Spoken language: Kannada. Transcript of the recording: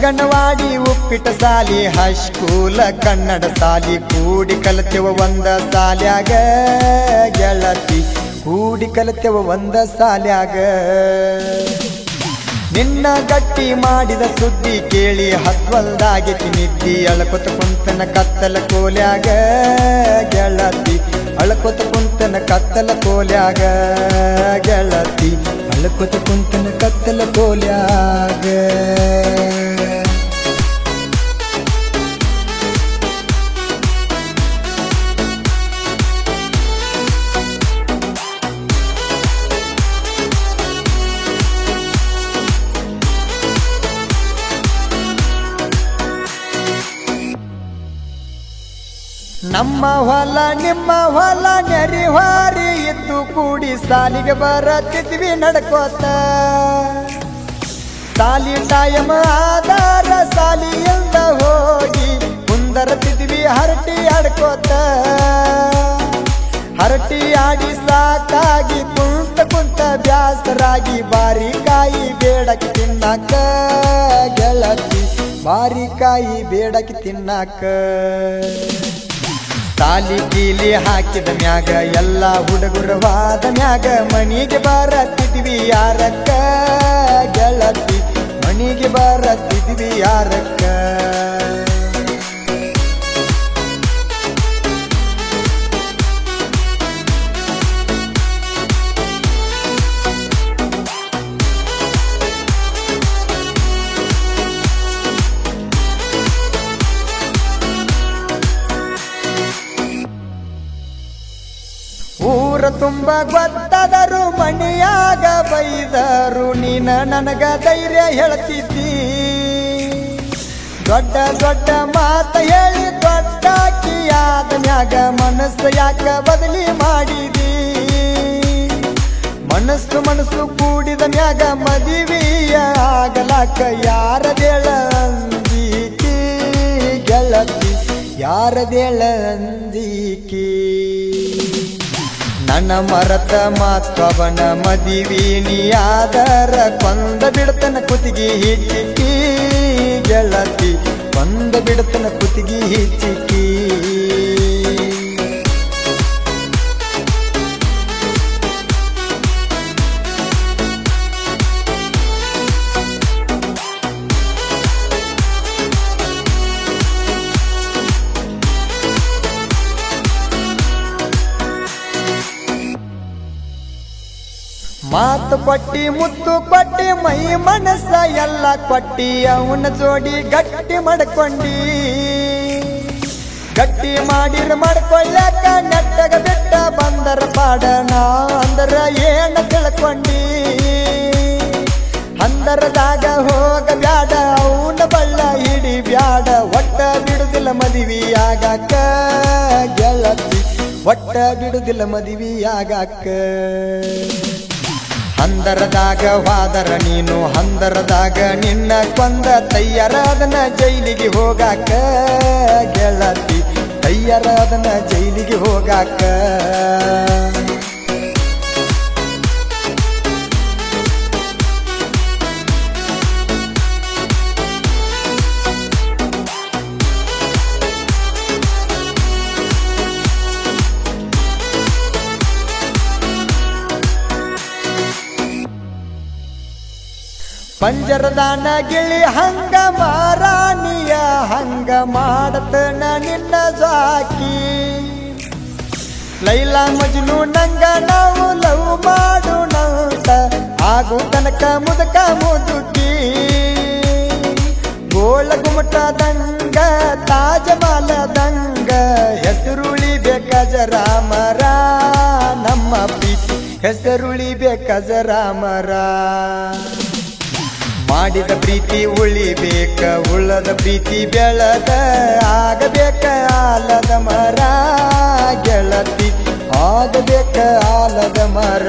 ಅಂಗನವಾಡಿ ಉಪ್ಪಿಟ ಸಾಲಿ ಹೈಸ್ಕೂಲ ಕನ್ನಡ ಸಾಲಿ ಕೂಡಿ ಕಲಿತೆವ ಒಂದ ಸಾಲ್ಯಾಗ ಗೆಳತಿ ಕೂಡಿ ಕಲಿತೆವ ಒಂದ ಸಾಲ್ಯಾಗ ನಿನ್ನ ಗಟ್ಟಿ ಮಾಡಿದ ಸುದ್ದಿ ಕೇಳಿ ಹತ್ವಲ್ದಾಗೆತಿ ನಿದ್ದಿ ಅಳಕೊತ ಕುಂತನ ಕತ್ತಲ ಕೋಲ್ಯಾಗ ಗೆಳತಿ ಅಳಕೊತ ಕುಂತನ ಕತ್ತಲ ಕೋಲ್ಯಾಗ ಗೆಳತಿ ಅಳಕೊತ ಕುಂತನ ಕತ್ತಲ ಕೋಲ್ಯಾಗ ನಮ್ಮ ಹೊಲ ನಿಮ್ಮ ಹೊಲ ನೆರಿವಾರಿ ಇದ್ದು ಕೂಡಿ ಸಾಲಿಗೆ ಬರತಿದ್ವಿ ನಡ್ಕೋತ ಸಾಲಿ ಟೈಮ್ ಆಧಾರ ಸಾಲಿಯಿಂದ ಹೋಗಿ ಕುಂದರತಿದ್ವಿ ಹರಟಿ ಆಡ್ಕೋತ ಹರಟಿ ಆಡಿ ಸಾಕಾಗಿ ಕುಂತ ಕುಂತ ಬ್ಯಾಸರಾಗಿ ಬಾರಿಕಾಯಿ ಬೇಡಕ್ಕೆ ತಿನ್ನಾಕ ಗೆಳತಿ ಬಾರಿಕಾಯಿ ಬೇಡಕ್ಕೆ ತಿನ್ನಾಕ ಸಾಲಿ ಕೀಲಿ ಹಾಕಿದ ಮ್ಯಾಗ ಎಲ್ಲ ಹುಡುಗರವಾದ ಮ್ಯಾಗ ಮನಿಗೆ ಬರತಿದ್ವಿ ಯಾರಕ್ಕ ಗೆಳತಿ ಮನಿಗೆ ಬರತಿದ್ವಿ ಯಾರಕ್ಕ ಊರ ತುಂಬ ಗೊತ್ತಾದರು ಮಣಿಯಾಗ ಬೈದರು ನೀನ ನನಗ ಧೈರ್ಯ ಹೇಳ್ತಿದ್ದಿ ದೊಡ್ಡ ದೊಡ್ಡ ಮಾತ ಹೇಳಿ ದೊಡ್ಡಾಕಿಯಾದ ಮ್ಯಾಗ ಮನಸ್ಸು ಯಾಕ ಬದಲಿ ಮಾಡಿದಿ ಮನಸ್ಸು ಕೂಡಿದ ಮ್ಯಾಗ ಮದುವೆಯ ಆಗಲಾಕ ಯಾರದೇಳ ಅಂಜಿಕಿ ಗೆಳತಿ ಯಾರದೇಳ ಅಂಜಿಕಿ ನನ್ನ ಮರತ ಮಾತ್ವನ ಮದಿವೀನಿಯಾದರ ಕೊಂದ ಬಿಡ್ತನ ಕುತ್ತಿಗೆ ಹಿಚ್ಚಿಕಿ ಗೆಳತಿ ಕೊಂದ ಬಿಡ್ತನ ಕುತ್ತಿಗೆ ಹಿಚ್ಚಿಕಿ ಮಾತು ಕೊಟ್ಟಿ ಮುತ್ತು ಕೊಟ್ಟಿ ಮೈ ಮನಸ್ಸ ಎಲ್ಲ ಕೊಟ್ಟಿ ಅವನ ಜೋಡಿ ಗಟ್ಟಿ ಮಾಡ್ಕೊಂಡಿ ಗಟ್ಟಿ ಮಾಡ್ಕೊಳ್ಳಾಕ ನೆಟ್ಟಗ ಬಿಟ್ಟ ಬಂದರ ಪಾಡನ ಅಂದರ ಏನ ತಿಳ್ಕೊಂಡಿ ಅಂದರದಾಗ ಹೋಗ ಬ್ಯಾಡ ಅವನ ಬಳ್ಳ ಹಿಡಿ ಬ್ಯಾಡ ಒಟ್ಟ ಬಿಡುದಿಲ್ಲ ಮದುವೆಯಾಗಾಕ ಗೆಳತಿ ಒಟ್ಟ ಬಿಡುದಿಲ್ಲ ಮದುವೆಯಾಗಾಕ ಹಂದರದಾಗ ವಾದರ ನೀನು ಹಂದರದಾಗ ನಿನ್ನ ಕೊಂದ ತಯ್ಯರಾದನ ಜೈಲಿಗೆ ಹೋಗಾಕ ಗೆಳತಿ ತಯ್ಯರಾದನ ಜೈಲಿಗೆ ಹೋಗಾಕ ಪಂಜರದಾನ ಗಿಳಿ ಹಂಗ ಮಾರಾಣಿಯ ಹಂಗ ಮಾಡತನ ನಿನ್ನ ಜಾಕಿ ಲೈಲಾ ಮಜ್ನು ನಂಗ ನಾವು ಲವ್ ಮಾಡೋಣಂತ ಆಗು ತನಕ ಮುದಕ ಮುದುಕಿ ಗೋಳ ಗುಮಟದಂಗ ತಾಜಮಹಲದಂಗ ಹೆಸರುಳಿಬೇಕ ಜರಾಮರ ನಮ್ಮ ಪ್ರೀತಿ ಹೆಸರುಳಿಬೇಕ ಜರಾಮರ ಮಾಡಿದ ಪ್ರೀತಿ ಉಳಿಬೇಕ ಉಳ್ಳದ ಪ್ರೀತಿ ಬೆಳದ ಆಗಬೇಕ ಆಲದ ಮರ ಗೆಳತಿ ಆಗಬೇಕ ಆಲದ ಮರ